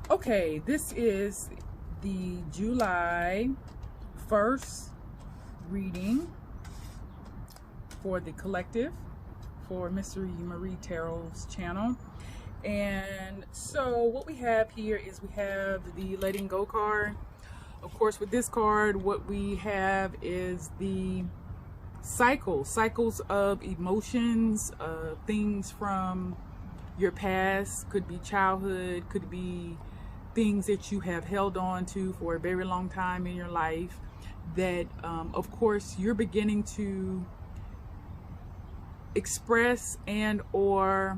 Okay, this is the July 1st reading for the collective for Mystery Marie Tarot's channel. And so what we have here is we have the Letting Go card. Of course, with this card, what we have is the cycles of emotions, things from your past. Could be childhood, could be things that you have held on to for a very long time in your life that of course you're beginning to express and or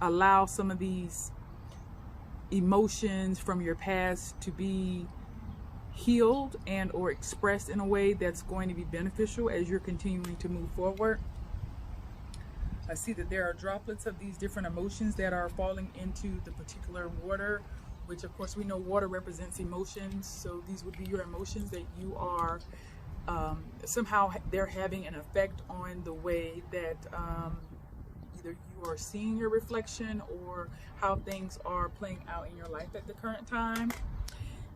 allow some of these emotions from your past to be healed and or expressed in a way that's going to be beneficial as you're continuing to move forward. I see that there are droplets of these different emotions that are falling into the particular water, which of course we know water represents emotions. So these would be your emotions that you are somehow they're having an effect on the way that either you are seeing your reflection or how things are playing out in your life at the current time.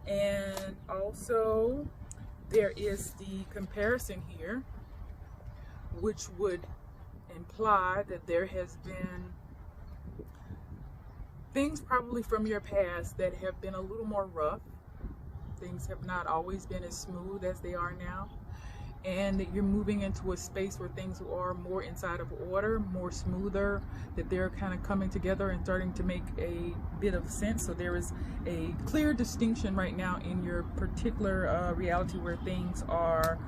And also there is the comparison here, which would imply that there has been things probably from your past that have been a little more rough. Things have not always been as smooth as they are now, and that you're moving into a space where things are more inside of order, more smoother, that they're kind of coming together and starting to make a bit of sense. So there is a clear distinction right now in your particular reality where things are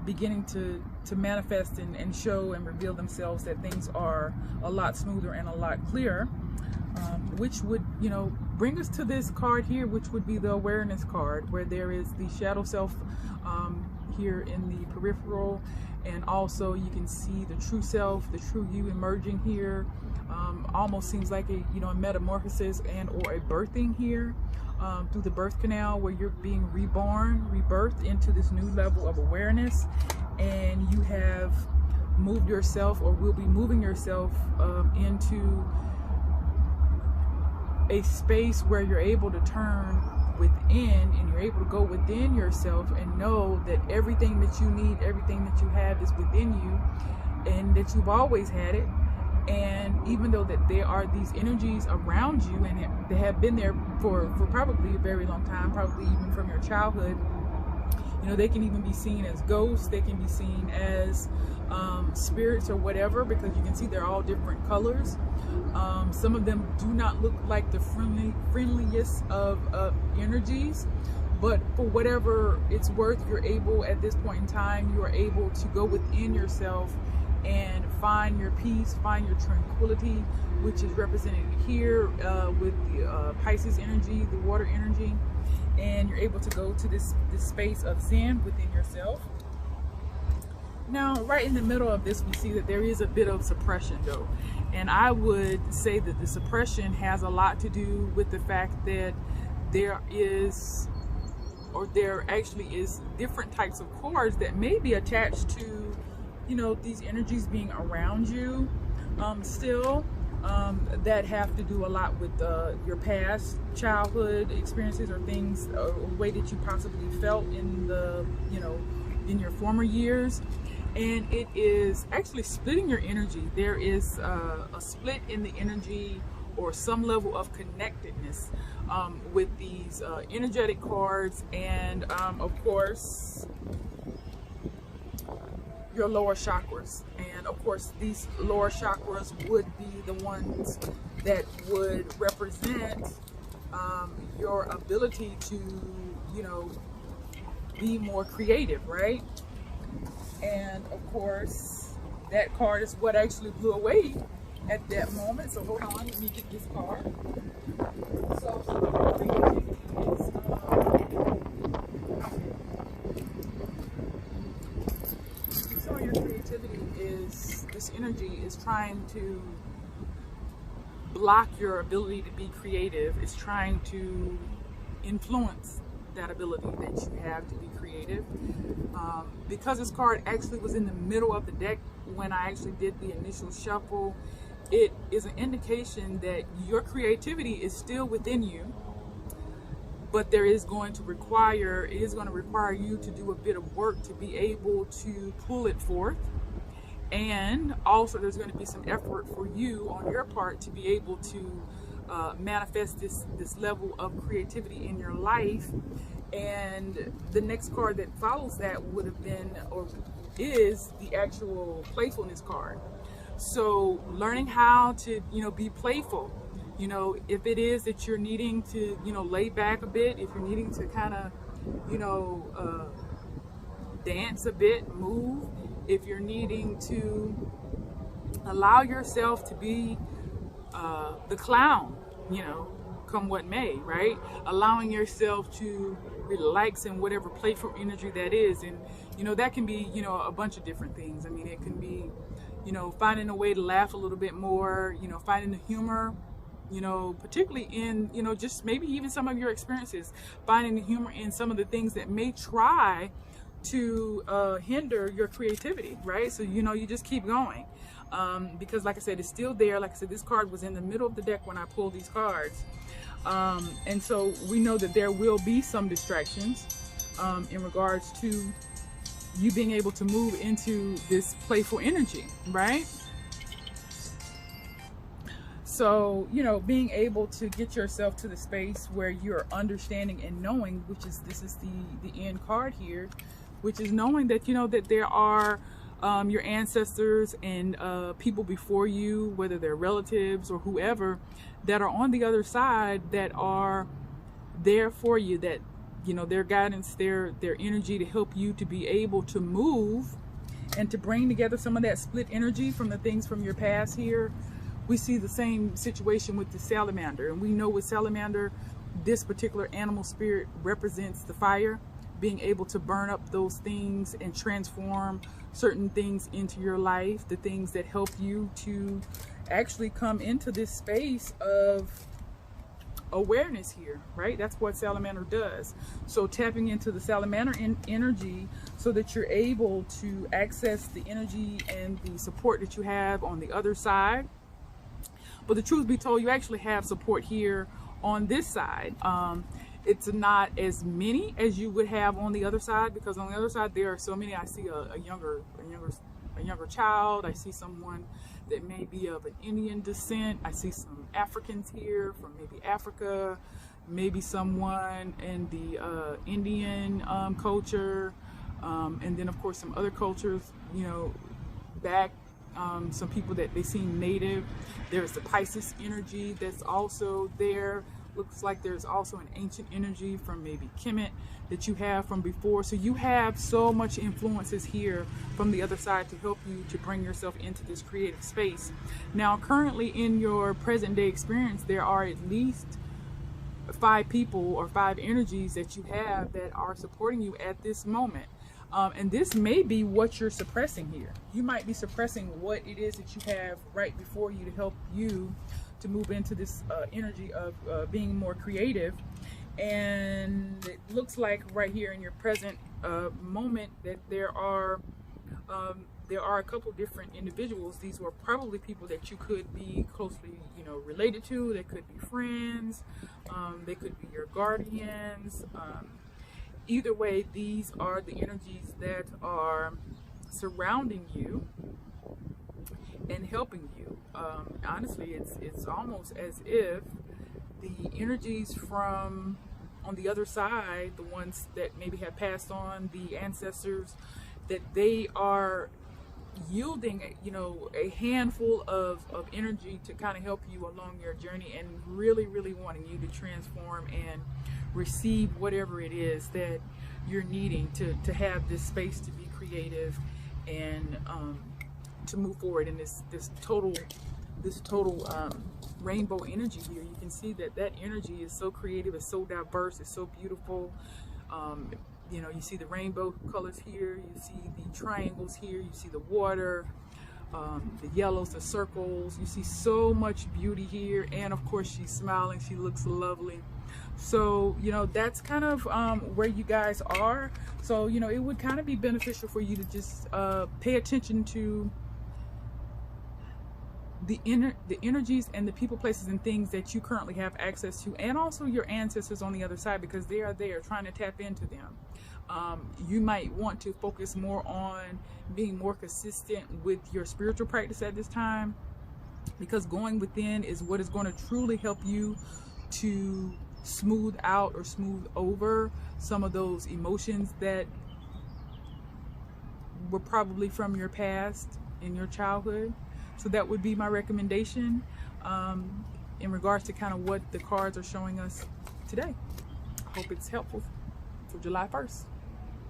beginning to manifest and show and reveal themselves, that things are a lot smoother and a lot clearer, which would, you know, bring us to this card here, which would be the awareness card, where there is the shadow self here in the peripheral, and also you can see the true self, the true you emerging here. Almost seems like a, you know, a metamorphosis and or a birthing here through the birth canal, where you're being reborn, rebirthed into this new level of awareness, and you have moved yourself or will be moving yourself into a space where you're able to turn within, and you're able to go within yourself and know that everything that you need, everything that you have is within you, and that you've always had it. And even though that there are these energies around you and they have been there for probably a very long time, probably even from your childhood, you know, they can even be seen as ghosts, they can be seen as spirits or whatever, because you can see they're all different colors. Some of them do not look like the friendliest of energies, but for whatever it's worth, you're able, at this point in time, you are able to go within yourself and find your peace, find your tranquility, which is represented here with the Pisces energy, the water energy, and you're able to go to this space of Zen within yourself. Now, right in the middle of this, we see that there is a bit of suppression though. And I would say that the suppression has a lot to do with the fact that there is, or there actually is, different types of cords that may be attached to, you know, these energies being around you still, that have to do a lot with your past childhood experiences or things, or a way that you possibly felt in the, you know, in your former years. And it is actually splitting your energy. There is a split in the energy, or some level of connectedness with these energetic cards, and of course your lower chakras. And of course these lower chakras would be the ones that would represent your ability to, you know, be more creative, right? And of course that card is what actually blew away at that moment. So hold on, let me get this card. So your creativity is, this energy is trying to block your ability to be creative. It's trying to influence that ability that you have to be creative. Because this card actually was in the middle of the deck when I actually did the initial shuffle, it is an indication that your creativity is still within you, but it is going to require you to do a bit of work to be able to pull it forth. And also there's going to be some effort for you on your part to be able to manifest this level of creativity in your life. And the next card that follows that would have been, or is, the actual playfulness card. So learning how to, be playful. If it is that you're needing to, lay back a bit, if you're needing to kind of, dance a bit, move, if you're needing to allow yourself to be the clown, come what may, right? Allowing yourself to relax in whatever playful energy that is. And, that can be, a bunch of different things. I mean, it can be, finding a way to laugh a little bit more, finding the humor, particularly in, just maybe even some of your experiences, finding the humor in some of the things that may try to hinder your creativity, right? So, you just keep going. Because like I said, it's still there. Like I said, this card was in the middle of the deck when I pulled these cards. And so we know that there will be some distractions in regards to you being able to move into this playful energy, right? So, being able to get yourself to the space where you're understanding and knowing, this is the end card here, which is knowing that, that there are your ancestors and people before you, whether they're relatives or whoever, that are on the other side, that are there for you, that, their guidance, their energy to help you to be able to move and to bring together some of that split energy from the things from your past here. We see the same situation with the salamander, and we know with salamander, this particular animal spirit represents the fire, being able to burn up those things and transform certain things into your life, the things that help you to actually come into this space of awareness here, right? That's what salamander does. So tapping into the salamander energy so that you're able to access the energy and the support that you have on the other side. But the truth be told, you actually have support here on this side. It's not as many as you would have on the other side, because on the other side there are so many. I see a younger child. I see someone that may be of an Indian descent. I see some Africans here from maybe Africa, maybe someone in the Indian culture, and then of course some other cultures, back. Some people that they seem native. There's the Pisces energy that's also there. Looks like there's also an ancient energy from maybe Kemet that you have from before. So you have so much influences here from the other side to help you to bring yourself into this creative space. Now, currently in your present day experience, there are at least 5 people or 5 energies that you have that are supporting you at this moment. And this may be what you're suppressing here. You might be suppressing what it is that you have right before you to help you to move into this energy of being more creative. And it looks like right here in your present moment that there are a couple different individuals. These were probably people that you could be closely, related to. They could be friends. They could be your guardians. Either way, these are the energies that are surrounding you and helping you. Honestly, it's almost as if the energies from on the other side, the ones that maybe have passed on, the ancestors, that they are yielding, a handful of energy to kind of help you along your journey, and really, really wanting you to transform and receive whatever it is that you're needing to have this space to be creative and to move forward in this total rainbow energy here. You can see that energy is so creative, it's so diverse, it's so beautiful. You see the rainbow colors here, you see the triangles here, you see the water, the yellows, the circles. You see so much beauty here, and of course she's smiling, she looks lovely. So that's kind of where you guys are. So it would kind of be beneficial for you to just pay attention to the energies and the people, places, and things that you currently have access to, and also your ancestors on the other side, because they are there trying to tap into them. You might want to focus more on being more consistent with your spiritual practice at this time, because going within is what is going to truly help you to smooth out or smooth over some of those emotions that were probably from your past in your childhood. So that would be my recommendation in regards to kind of what the cards are showing us today. I hope it's helpful for July 1st.